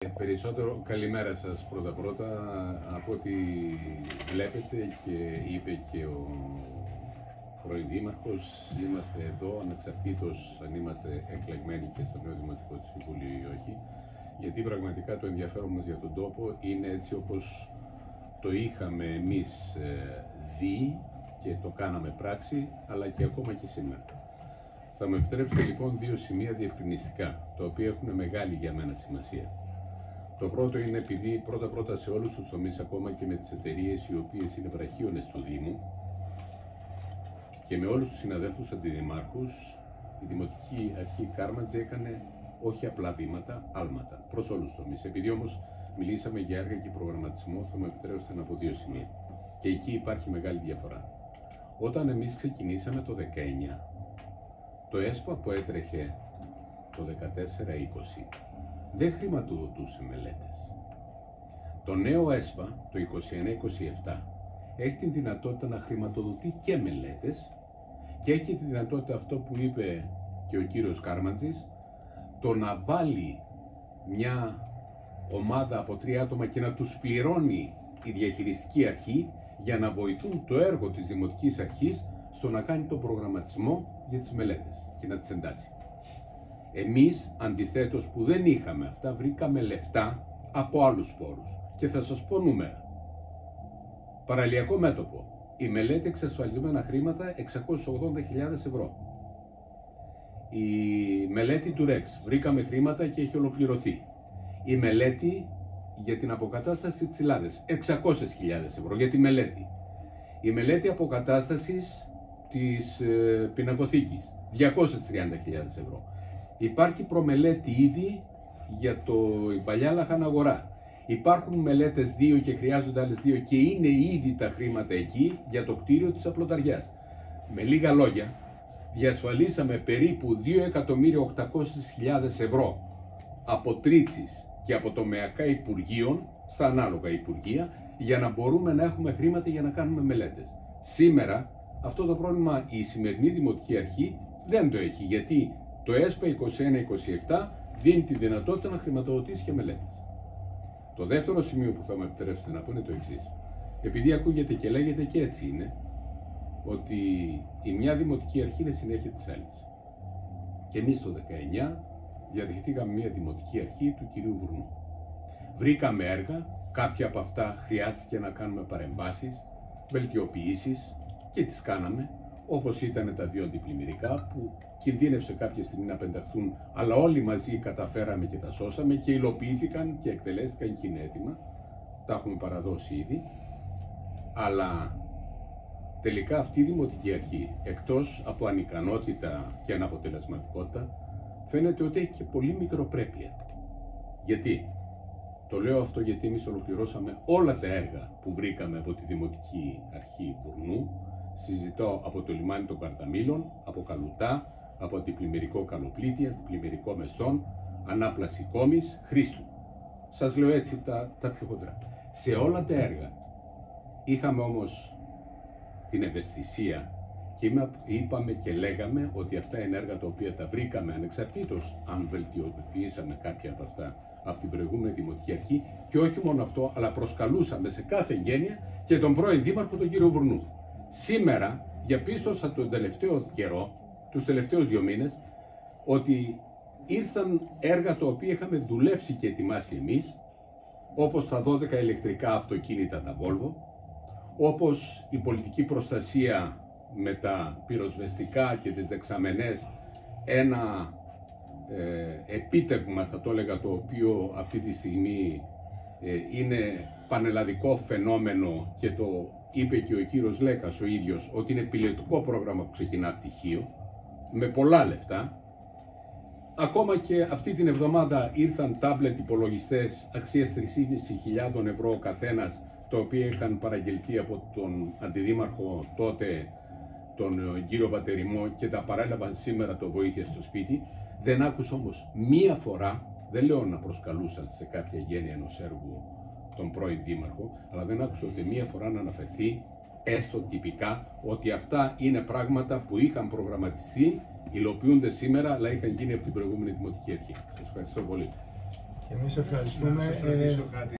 Περισσότερο καλημέρα σας πρώτα από ό,τι βλέπετε και είπε και ο πρώην Δήμαρχος, είμαστε εδώ ανεξαρτήτως αν είμαστε εκλεγμένοι και στο νέο Δημοτικό του Συμβούλιο ή όχι, γιατί πραγματικά το ενδιαφέρον μας για τον τόπο είναι έτσι όπως το είχαμε εμείς δει και το κάναμε πράξη, αλλά και ακόμα και σήμερα. Θα μου επιτρέψετε λοιπόν δύο σημεία διευκρινιστικά, τα οποία έχουν μεγάλη για μένα σημασία. Το πρώτο είναι επειδή πρώτα σε όλους τους τομείς, ακόμα και με τις εταιρείες οι οποίες είναι βραχίονες του Δήμου και με όλους τους συναδέλφους αντιδημάρχους, η Δημοτική Αρχή Κάρμαντζη έκανε όχι απλά βήματα, άλματα προς όλους τους τομείς. Επειδή όμως μιλήσαμε για έργα και προγραμματισμό, θα μου επιτρέψετε να πω δύο σημεία. Και εκεί υπάρχει μεγάλη διαφορά. Όταν εμείς ξεκινήσαμε το 19, το ΕΣΠΑ που έτρεχε το 14-20, δεν χρηματοδοτούσε μελέτες. Το νέο ΕΣΠΑ, το 21-27, έχει την δυνατότητα να χρηματοδοτεί και μελέτες και έχει τη δυνατότητα αυτό που είπε και ο κύριος Κάρμαντζης, το να βάλει μια ομάδα από 3 άτομα και να τους πληρώνει η διαχειριστική αρχή για να βοηθούν το έργο της Δημοτικής Αρχής στο να κάνει τον προγραμματισμό για τις μελέτες και να τις εντάσει. Εμείς, αντιθέτως που δεν είχαμε αυτά, βρήκαμε λεφτά από άλλους πόρους. Και θα σας πω νούμερα. Παραλιακό μέτωπο. Η μελέτη εξασφαλισμένα χρήματα 680.000 ευρώ. Η μελέτη του ΡΕΞ. Βρήκαμε χρήματα και έχει ολοκληρωθεί. Η μελέτη για την αποκατάσταση της Ελλάδας. 600.000 ευρώ για τη μελέτη. Η μελέτη αποκατάστασης της πινακοθήκης. 230.000 ευρώ. Υπάρχει προμελέτη ήδη για η παλιά λαχαναγορά. Υπάρχουν μελέτες 2 και χρειάζονται άλλες 2 και είναι ήδη τα χρήματα εκεί για το κτίριο της Απλοταριάς. Με λίγα λόγια, διασφαλίσαμε περίπου 2.800.000 ευρώ από τρίτσις και από τομεακά υπουργείων, στα ανάλογα υπουργεία, για να μπορούμε να έχουμε χρήματα για να κάνουμε μελέτες. Σήμερα αυτό το πρόβλημα η σημερινή Δημοτική Αρχή δεν το έχει, γιατί το ΕΣΠΑ 21-27 δίνει τη δυνατότητα να χρηματοδοτήσει και μελέτες. Το δεύτερο σημείο που θα μου επιτρέψετε να πω είναι το εξής. Επειδή ακούγεται και λέγεται και έτσι είναι, ότι η μια Δημοτική Αρχή είναι συνέχεια της άλλης. Και εμείς το 19 διαδεχτήκαμε μια Δημοτική Αρχή του κυρίου Βουρνού. Βρήκαμε έργα, κάποια από αυτά χρειάστηκε να κάνουμε παρεμβάσεις, βελτιοποιήσεις και τις κάναμε, όπως ήταν τα 2 αντιπλημμυρικά που κινδύνευσε κάποια στιγμή να πενταχθούν, αλλά όλοι μαζί καταφέραμε και τα σώσαμε και υλοποιήθηκαν και εκτελέστηκαν και είναι έτοιμα. Τα έχουμε παραδώσει ήδη. Αλλά τελικά αυτή η Δημοτική Αρχή, εκτός από ανικανότητα και αναποτελεσματικότητα, φαίνεται ότι έχει και πολύ μικροπρέπεια. Γιατί? Το λέω αυτό γιατί εμείς ολοκληρώσαμε όλα τα έργα που βρήκαμε από τη Δημοτική Αρχή Βουρνού. Συζητώ από το λιμάνι των Καρταμήλων, από Καλουτά, από αντιπλημμυρικό Καλοπλήτη, αντιπλημμυρικό Μεστών, ανάπλαση Κόμης, Χρήστου. Σας λέω έτσι τα πιο χοντρά. Σε όλα τα έργα είχαμε όμως την ευαισθησία και είπαμε και λέγαμε ότι αυτά είναι έργα τα οποία τα βρήκαμε ανεξαρτήτως αν βελτιοποιήσαμε κάποια από αυτά από την προηγούμενη Δημοτική Αρχή, και όχι μόνο αυτό, αλλά προσκαλούσαμε σε κάθε εγγένεια και τον πρώην Δήμαρχο, τον κύριο Βουρνού. Σήμερα διαπίστωσα τον τελευταίο καιρό, τους τελευταίους 2 μήνες, ότι ήρθαν έργα τα οποία είχαμε δουλέψει και ετοιμάσει εμείς, όπως τα 12 ηλεκτρικά αυτοκίνητα τα Volvo, όπως η πολιτική προστασία με τα πυροσβεστικά και τις δεξαμενές, ένα επίτευγμα θα το έλεγα, το οποίο αυτή τη στιγμή είναι πανελλαδικό φαινόμενο και το είπε και ο κύριος Λέκας ο ίδιος, ότι είναι πιλωτικό πρόγραμμα που ξεκινά πτυχίο, με πολλά λεφτά. Ακόμα και αυτή την εβδομάδα ήρθαν τάμπλετ υπολογιστές αξίας 3.500 ευρώ ο καθένας, τα οποία είχαν παραγγελθεί από τον αντιδήμαρχο τότε, τον κύριο Πατεριμό, και τα παρέλαβαν σήμερα το βοήθεια στο σπίτι. Δεν άκουσα όμως μία φορά, δεν λέω να προσκαλούσαν σε κάποια γένεια ενός έργου τον πρώην Δήμαρχο, αλλά δεν άκουσα ούτε μία φορά να αναφερθεί, έστω τυπικά, ότι αυτά είναι πράγματα που είχαν προγραμματιστεί, υλοποιούνται σήμερα, αλλά είχαν γίνει από την προηγούμενη Δημοτική Αρχή. Σας ευχαριστώ πολύ. Εμείς ευχαριστούμε.